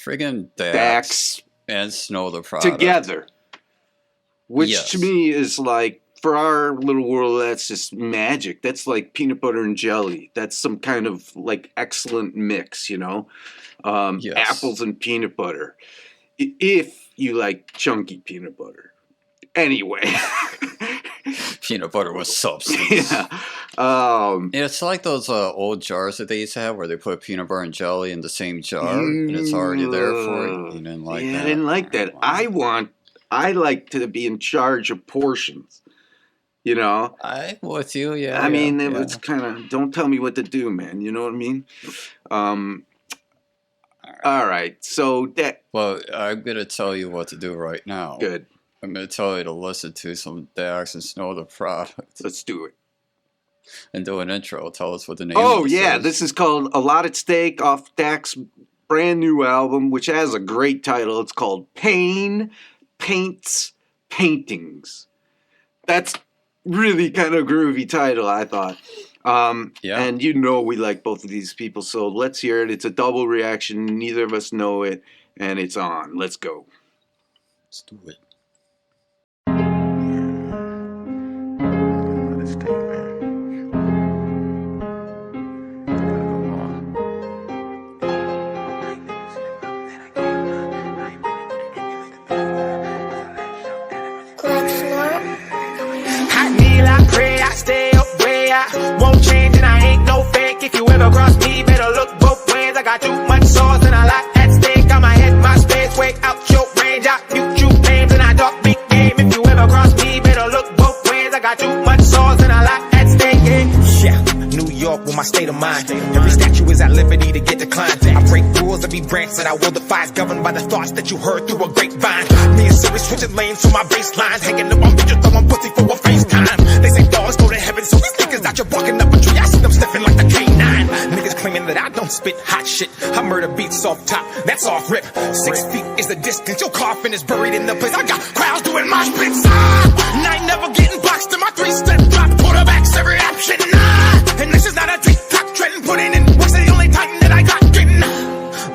friggin' DAX and Snow the Product together. Which to me is like, for our little world, that's just magic. That's like peanut butter and jelly. That's some kind of like excellent mix, you know? Apples and peanut butter. If you like chunky peanut butter. Anyway. Peanut butter with substance. Yeah. It's like those old jars that they used to have where they put peanut butter and jelly in the same jar and it's already there for you. You didn't like that? I didn't like that. I like to be in charge of portions. You know? I'm with you, yeah. I mean, it's kind of, don't tell me what to do, man. You know what I mean? All right. So that. Well, I'm going to tell you what to do right now. Good. I'm going to tell you to listen to some DAX and Snow the Product. Let's do it. And do an intro. Tell us what the name is. This is called A Lot at Stake off DAX's brand new album, which has a great title. It's called Pain Paints Paintings. That's really kind of groovy title, I thought. And you know we like both of these people, so let's hear it. It's a double reaction. Neither of us know it, and it's on. Let's go. Let's do it. Won't change and I ain't no fake. If you ever cross me, better look both ways. I got too much sauce and a lot at stake. I'ma hit my space, way out your range. I mute you names and I talk big game. If you ever cross me, better look both ways. I got too much sauce and a lot at stake. Yeah, New York with my state of mind. Every statue is at liberty to get declined. I break rules, every branch that I will defy is governed by the thoughts that you heard through a grapevine. Me and Siri switching lanes for my baseline. Hanging up on bitches, throwing pussy for a FaceTime. They say dogs go to heaven, so niggas out here walking up a tree, I see them sniffing like the K9. Niggas claiming that I don't spit hot shit. I murder beats off top, that's off rip. 6 feet is the distance, your coffin is buried in the place. I got crowds doing mosh pits. And I ain't never getting boxed in my 3-step drop. Quarterbacks every option, and this is not a TikTok trend. Putting in work's the only time that I got getting.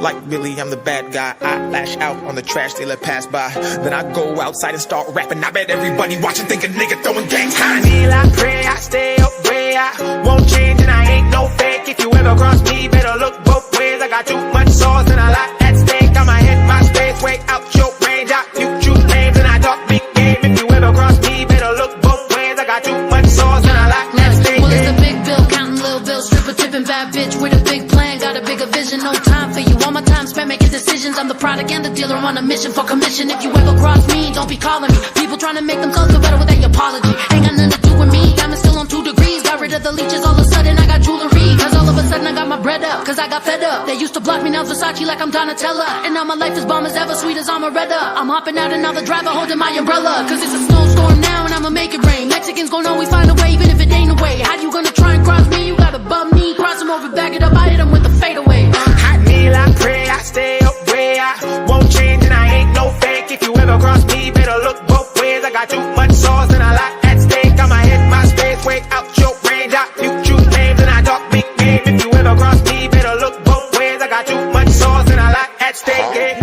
Like Billy, I'm the bad guy. I lash out on the trash they let pass by. Then I go outside and start rapping. I bet everybody watching think a nigga throwing gangs high. I kneel, I pray, I stay up way. I won't change and I ain't no fake. If you ever cross me, better look both ways. I got too much sauce and a lot at stake. I'ma hit my space, way out your range. I mute you names and I talk big game. If you ever cross me, better look both ways. I got too much sauce and a lot at stake. Well, it's the big bill, counting little bills, stripper tipping bad bitch with a big plan. Got a bigger vision, no time for you. All my time spent making decisions. I'm the product and the dealer. I'm on a mission for commission. If you ever cross me, don't be calling me. People trying to make themselves feel better with a apology. Ain't got nothing to do with me. Diamond still on 2 degrees. Got rid of the leeches. All of a sudden I got jewelry. Cause all of a sudden I got my bread up. Cause I got fed up. They used to block me, now Versace like I'm Donatella. And now my life is bomb as ever, sweet as Amaretta. I'm hopping out and now the driver holding my umbrella. Cause it's a snowstorm now and I'ma make it rain. Mexicans gon' always find a way even if it ain't a way. How you gonna try and cross me? You gotta bum me. Cross him over, back it up. I hit him with the fadeaway. I kneel, I pray, I stay up way. I won't change and I ain't no fake. If you ever cross me, better look both ways. I got too much sauce and a lot at stake. I'ma hit my space, way out your range. I mute you names and I talk big game. If you ever cross me, better look both ways. I got too much sauce and a lot at stake.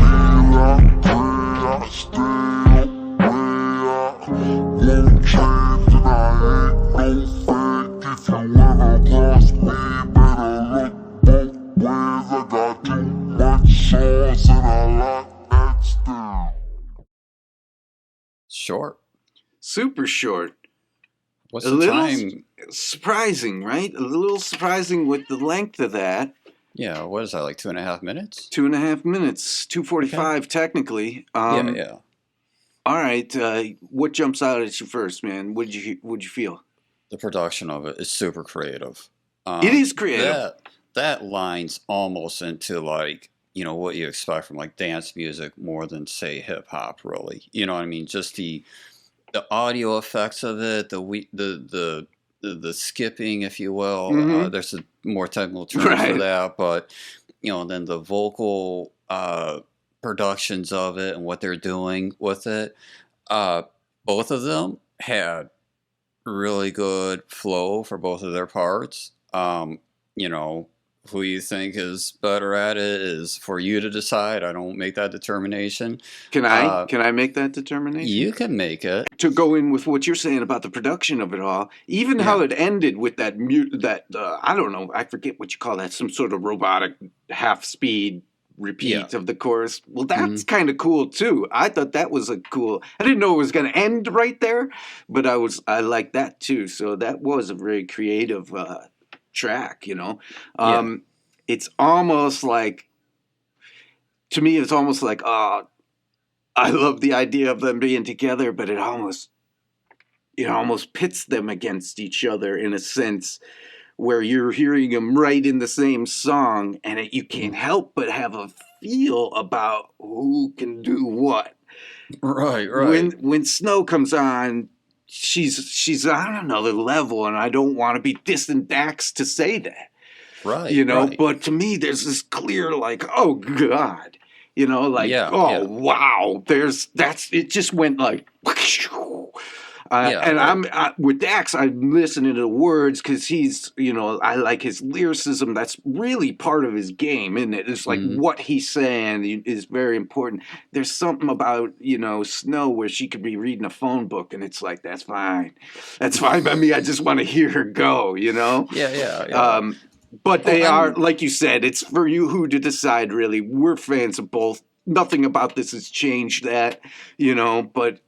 Short. Super short. What's the time? Surprising, right? A little surprising with the length of that. Yeah, what is that, like 2.5 minutes? 2.5 minutes. 2:45 technically. Yeah. All right. What jumps out at you first, man? What'd you feel? The production of it is super creative. It is creative. That lines almost into like, you know, what you expect from like dance music more than say hip hop, really. You know what I mean? Just the audio effects of it, the skipping, if you will. Mm-hmm. There's a more technical term for that, but you know, then the vocal productions of it and what they're doing with it. Both of them had really good flow for both of their parts. You know, who you think is better at it is for you to decide. I don't make that determination. Can I make that determination? You can make it. To go in with what you're saying about the production of it all, even how it ended with that I don't know, I forget what you call that, some sort of robotic half speed repeat of the chorus. Well, that's kind of cool too. I thought that was I didn't know it was going to end right there, but I like that too. So that was a very creative track, you know. It's almost like, to me, it's almost like, I love the idea of them being together, but it almost pits them against each other in a sense, where you're hearing them right in the same song, and you can't help but have a feel about who can do what. Right. When Snow comes on, she's on another level, and I don't want to be dissing Dax to say that. Right. You know, right. but to me, there's this clear, like, oh God, you know, like, wow, it just went like, and I'm with Dax, I'm listening to the words because he's, you know, I like his lyricism. That's really part of his game, isn't it? It's like what he's saying is very important. There's something about, you know, Snow where she could be reading a phone book and it's like, that's fine by me. I just want to hear her go, you know? Yeah. But they are, like you said, it's for you who to decide, really. We're fans of both. Nothing about this has changed that, you know, but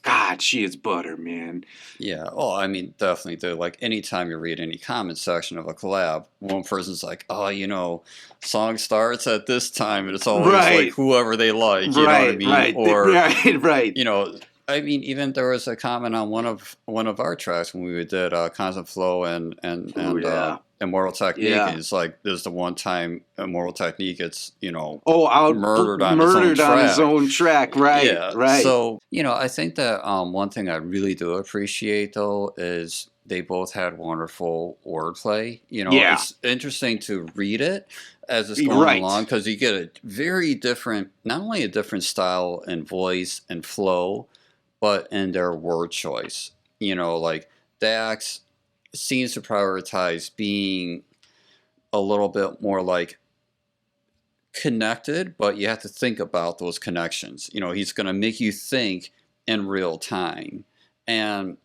God, she is butter, man. Yeah. Oh, I mean, definitely. Like, anytime you read any comment section of a collab, one person's like, oh, you know, song starts at this time, and it's always like whoever they like. You know what I mean? Or, right. You know, I mean, even there was a comment on one of our tracks when we did Constant Flow and Immortal Technique. Yeah. And it's like, there's the one time Immortal Technique, it's, you know, murdered on his own track. Right. Yeah. Right. So, you know, I think that one thing I really do appreciate, though, is they both had wonderful wordplay. You know, it's interesting to read it as it's going along, because you get a very different, not only a different style and voice and flow, but in their word choice. You know, like Dax seems to prioritize being a little bit more like connected, but you have to think about those connections. You know, he's going to make you think in real time. And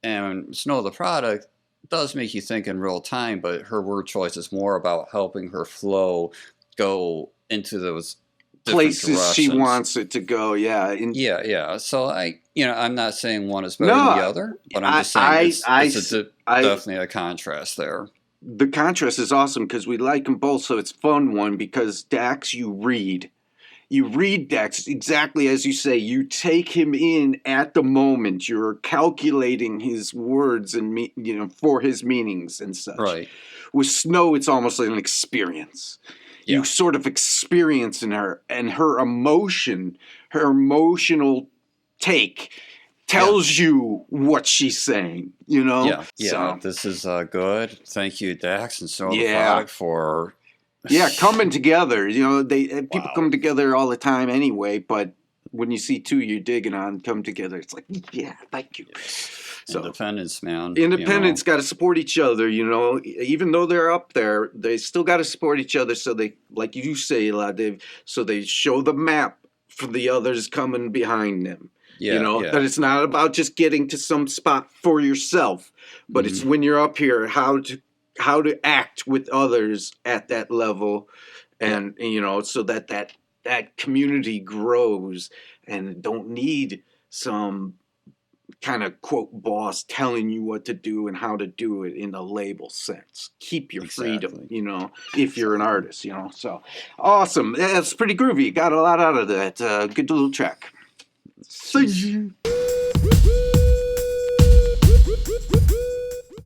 Snow the Product does make you think in real time, but her word choice is more about helping her flow go into those places she wants it to go. Yeah. So I'm not saying one is better than the other, but I'm just saying it's definitely a contrast there. The contrast is awesome because we like them both, so it's fun one, because Dax, you read Dax exactly as you say. You take him in at the moment. You're calculating his words and for his meanings and such. Right. With Snow, it's almost like an experience. Yeah. You sort of experience in her, and her emotion, her emotional take tells you what she's saying, you know? Yeah. So, this is good. Thank you, Dax, and Snow the Product for... coming together. You know, people come together all the time anyway, but when you see two you're digging on come together, it's like, yeah, thank you. So, independence, man. Independents got to support each other, you know. Even though they're up there, they still got to support each other. So they, like you say a lot, Dave, so they show the map for the others coming behind them. Yeah, you know, that it's not about just getting to some spot for yourself, but it's when you're up here, how to act with others at that level, and you know, so that community grows, and don't need some kind of quote boss telling you what to do and how to do it in a label sense. Keep your freedom, you know, if you're an artist, you know. So awesome. That's pretty groovy. Got a lot out of that. Good little track. See you.